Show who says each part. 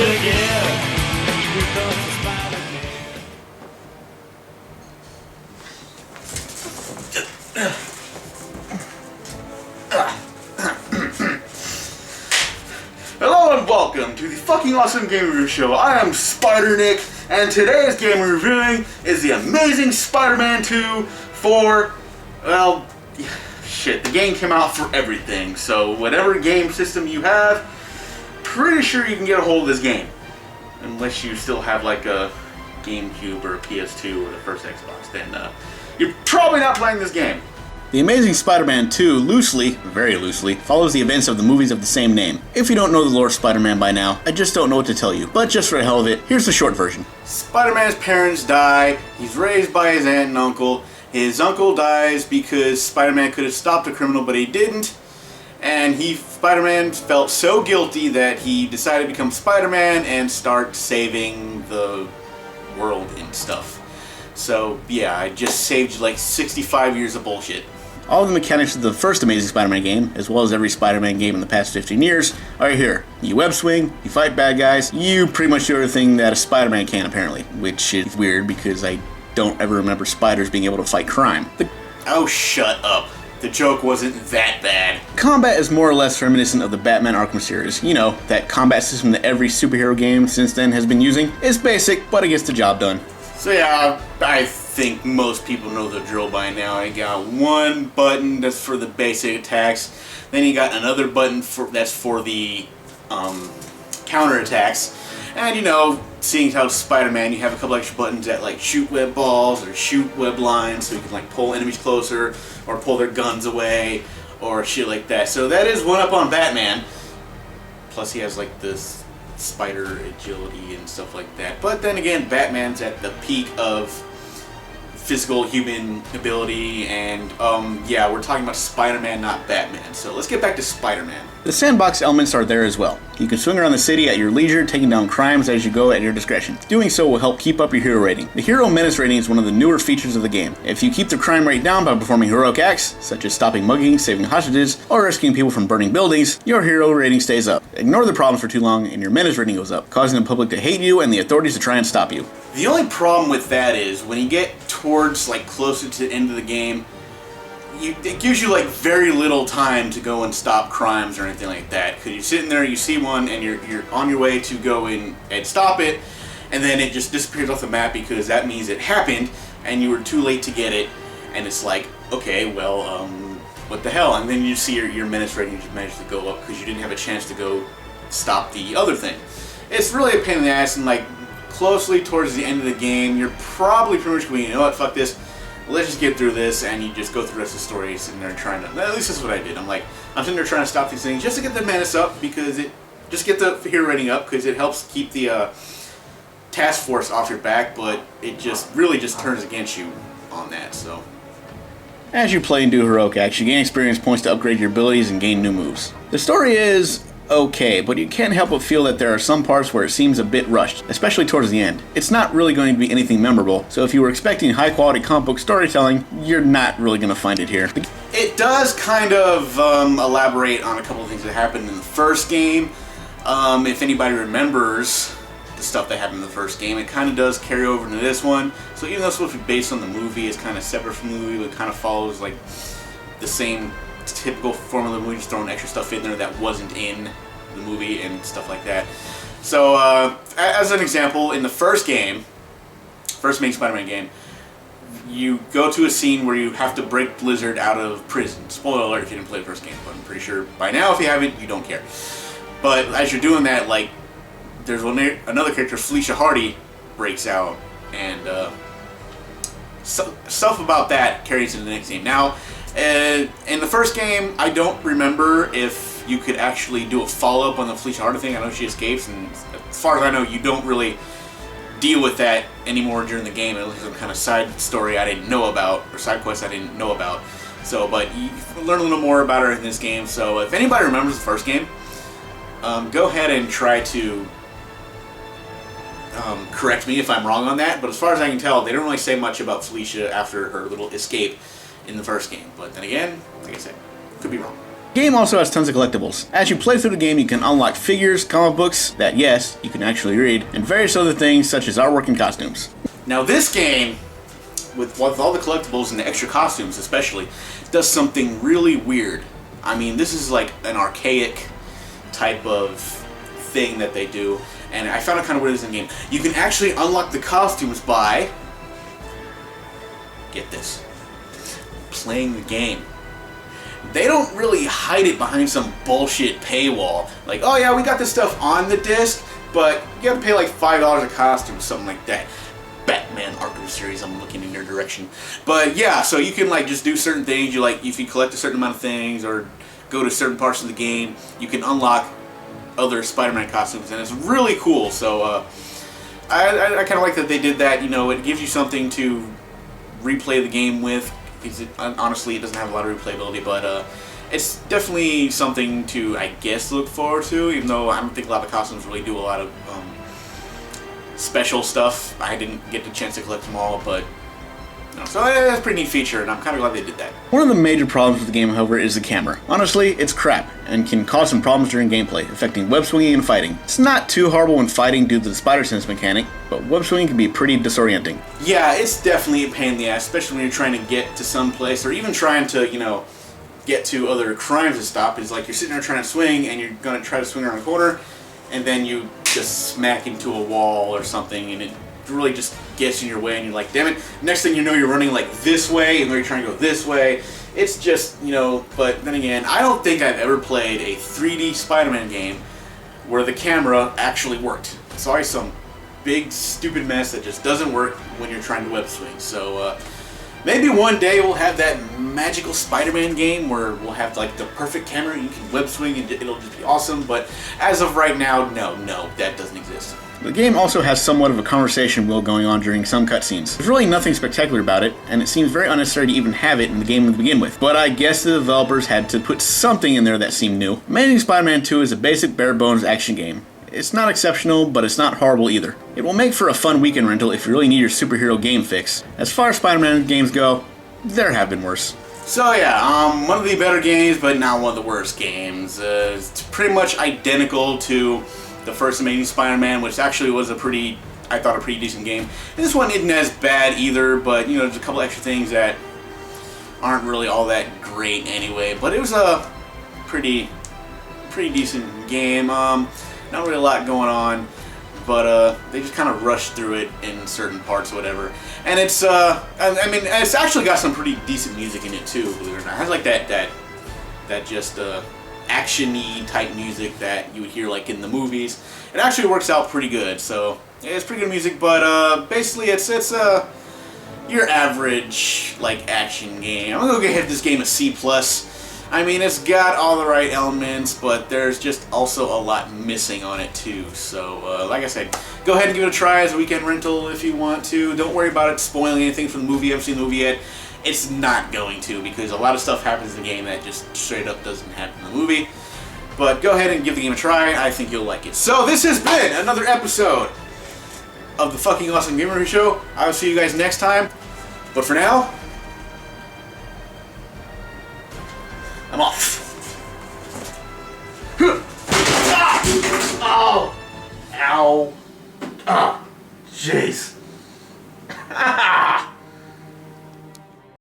Speaker 1: again. Here comes the Spider-Man.
Speaker 2: Hello and welcome to the fucking awesome game review show. I am Spider Nick, and today's game we're reviewing is the Amazing Spider-Man 2 for, well, shit, the game came out for everything, so whatever game system you have, pretty sure you can get a hold of this game. Unless you still have like a GameCube or a PS2 or the first Xbox, then you're probably not playing this game.
Speaker 3: The Amazing Spider-Man 2 loosely, very loosely, follows the events of the movies of the same name. If you don't know the lore of Spider-Man by now, I just don't know what to tell you. But just for the hell of it, here's the short version.
Speaker 4: Spider-Man's parents die, he's raised by his aunt and uncle. His uncle dies because Spider-Man could have stopped a criminal, but he didn't. And Spider-Man felt so guilty that he decided to become Spider-Man and start saving the world and stuff. So yeah, I just saved like 65 years of bullshit.
Speaker 3: All of the mechanics of the first Amazing Spider-Man game, as well as every Spider-Man game in the past 15 years, are here. You web swing, you fight bad guys, you pretty much do everything that a Spider-Man can apparently, which is weird because I don't ever remember spiders being able to fight crime.
Speaker 4: Oh, shut up. The joke wasn't that bad.
Speaker 3: Combat is more or less reminiscent of the Batman Arkham series. You know, that combat system that every superhero game since then has been using. It's basic, but it gets the job done.
Speaker 4: So yeah, I think most people know the drill by now. I got one button that's for the basic attacks. Then you got another button that's for the counter attacks. And you know, seeing how Spider-Man, you have a couple extra buttons that like shoot web balls or shoot web lines, so you can like pull enemies closer or pull their guns away or shit like that. So that is one up on Batman. Plus he has like this spider agility and stuff like that. But then again, Batman's at the peak of physical human ability, and yeah, we're talking about Spider-Man, not Batman. So let's get back to Spider-Man.
Speaker 3: The sandbox elements are there as well. You can swing around the city at your leisure, taking down crimes as you go at your discretion. Doing so will help keep up your hero rating. The hero menace rating is one of the newer features of the game. If you keep the crime rate down by performing heroic acts, such as stopping mugging, saving hostages, or rescuing people from burning buildings, your hero rating stays up. Ignore the problems for too long and your menace rating goes up, causing the public to hate you and the authorities to try and stop you.
Speaker 4: The only problem with that is when you get towards like closer to the end of the game, it gives you like very little time to go and stop crimes or anything like that. Because you're sitting there, you see one, and you're on your way to go in and stop it, and then it just disappears off the map because that means it happened and you were too late to get it. And it's like, okay, well, what the hell? And then you see your menace rating just managed to go up because you didn't have a chance to go stop the other thing. It's really a pain in the ass, and like closely towards the end of the game, you're probably pretty much going, you know what, fuck this. Let's just get through this, and you just go through the rest of the story sitting there trying to, at least that's what I did. I'm sitting there trying to stop these things just to get the menace up, because just get the hero rating up, because it helps keep the task force off your back, but it just really just turns against you on that, so.
Speaker 3: As you play and do heroic acts, you gain experience points to upgrade your abilities and gain new moves. The story is okay, but you can't help but feel that there are some parts where it seems a bit rushed, especially towards the end. It's not really going to be anything memorable, so if you were expecting high quality comic book storytelling, you're not really going to find it here.
Speaker 4: It does kind of elaborate on a couple of things that happened in the first game. If anybody remembers the stuff that happened in the first game, it kind of does carry over into this one. So even though it's supposed to be based on the movie, it's kind of separate from the movie, but it kind of follows like the same typical formula of the movie, just throwing extra stuff in there that wasn't in the movie and stuff like that. So, as an example, in the first game, first main Spider-Man game, you go to a scene where you have to break Blizzard out of prison. Spoiler alert if you didn't play the first game, but I'm pretty sure by now, if you haven't, you don't care. But as you're doing that, like, there's another character, Felicia Hardy, breaks out, and stuff about that carries into the next game. Now, in the first game, I don't remember if you could actually do a follow-up on the Felicia Hardy thing. I know she escapes, and as far as I know, you don't really deal with that anymore during the game. It was some kind of side story I didn't know about, or side quest I didn't know about. So, but you learn a little more about her in this game. So, if anybody remembers the first game, go ahead and try to correct me if I'm wrong on that. But as far as I can tell, they don't really say much about Felicia after her little escape in the first game. But then again, like I said, could be wrong.
Speaker 3: The game also has tons of collectibles. As you play through the game, you can unlock figures, comic books that, yes, you can actually read, and various other things such as artwork and costumes.
Speaker 4: Now this game, with all the collectibles and the extra costumes especially, does something really weird. I mean, this is like an archaic type of thing that they do, and I found it kind of weird in the game. You can actually unlock the costumes by, get this, playing the game. They don't really hide it behind some bullshit paywall. Like, oh yeah, we got this stuff on the disc, but you have to pay like $5 a costume or something like that. Batman Arkham series, I'm looking in your direction. But yeah, so you can like just do certain things. You like, if you collect a certain amount of things or go to certain parts of the game, you can unlock other Spider-Man costumes, and it's really cool. So I kind of like that they did that. You know, it gives you something to replay the game with. Because honestly, it doesn't have a lot of replayability, but it's definitely something to, I guess, look forward to. Even though I don't think a lot of the costumes really do a lot of special stuff. I didn't get the chance to collect them all, but so that's a pretty neat feature, and I'm kind of glad they did that.
Speaker 3: One of the major problems with the game, however, is the camera. Honestly, it's crap, and can cause some problems during gameplay, affecting web swinging and fighting. It's not too horrible when fighting due to the spider sense mechanic, but web swinging can be pretty disorienting.
Speaker 4: Yeah, it's definitely a pain in the ass, especially when you're trying to get to some place, or even trying to, you know, get to other crimes to stop. It's like you're sitting there trying to swing, and you're going to try to swing around a corner, and then you just smack into a wall or something, and it really just gets in your way, and you're like, damn it. Next thing you know, you're running like this way, and you're trying to go this way. It's just, you know, but then again, I don't think I've ever played a 3D Spider-Man game where the camera actually worked. It's always some big, stupid mess that just doesn't work when you're trying to web swing. So, maybe one day we'll have that magical Spider-Man game where we'll have like the perfect camera, you can web swing, and it'll just be awesome. But as of right now, no, that doesn't exist.
Speaker 3: The game also has somewhat of a conversation wheel going on during some cutscenes. There's really nothing spectacular about it, and it seems very unnecessary to even have it in the game to begin with. But I guess the developers had to put something in there that seemed new. Amazing Spider-Man 2 is a basic bare-bones action game. It's not exceptional, but it's not horrible either. It will make for a fun weekend rental if you really need your superhero game fix. As far as Spider-Man games go, there have been worse.
Speaker 4: So yeah, one of the better games, but not one of the worst games. It's pretty much identical to the first Amazing Spider-Man, which actually was I thought a pretty decent game. And this one isn't as bad either, but you know, there's a couple extra things that aren't really all that great anyway. But it was a pretty decent game. Not really a lot going on, but they just kind of rushed through it in certain parts or whatever. And it's I mean, it's actually got some pretty decent music in it too, believe it or not. It has like that just action-y type music that you would hear like in the movies. It actually works out pretty good, so yeah, it's pretty good music, but basically it's your average like action game. I'm gonna go ahead and give this game a C+. I mean, it's got all the right elements, but there's just also a lot missing on it too. So like I said, go ahead and give it a try as a weekend rental if you want to. Don't worry about it spoiling anything from the movie. I haven't seen the movie yet. It's not going to, because a lot of stuff happens in the game that just straight up doesn't happen in the movie. But go ahead and give the game a try. I think you'll like it. So this has been another episode of the fucking awesome Game Review Show. I will see you guys next time. But for now, I'm off.
Speaker 2: Oh! Ow! Oh! Jeez!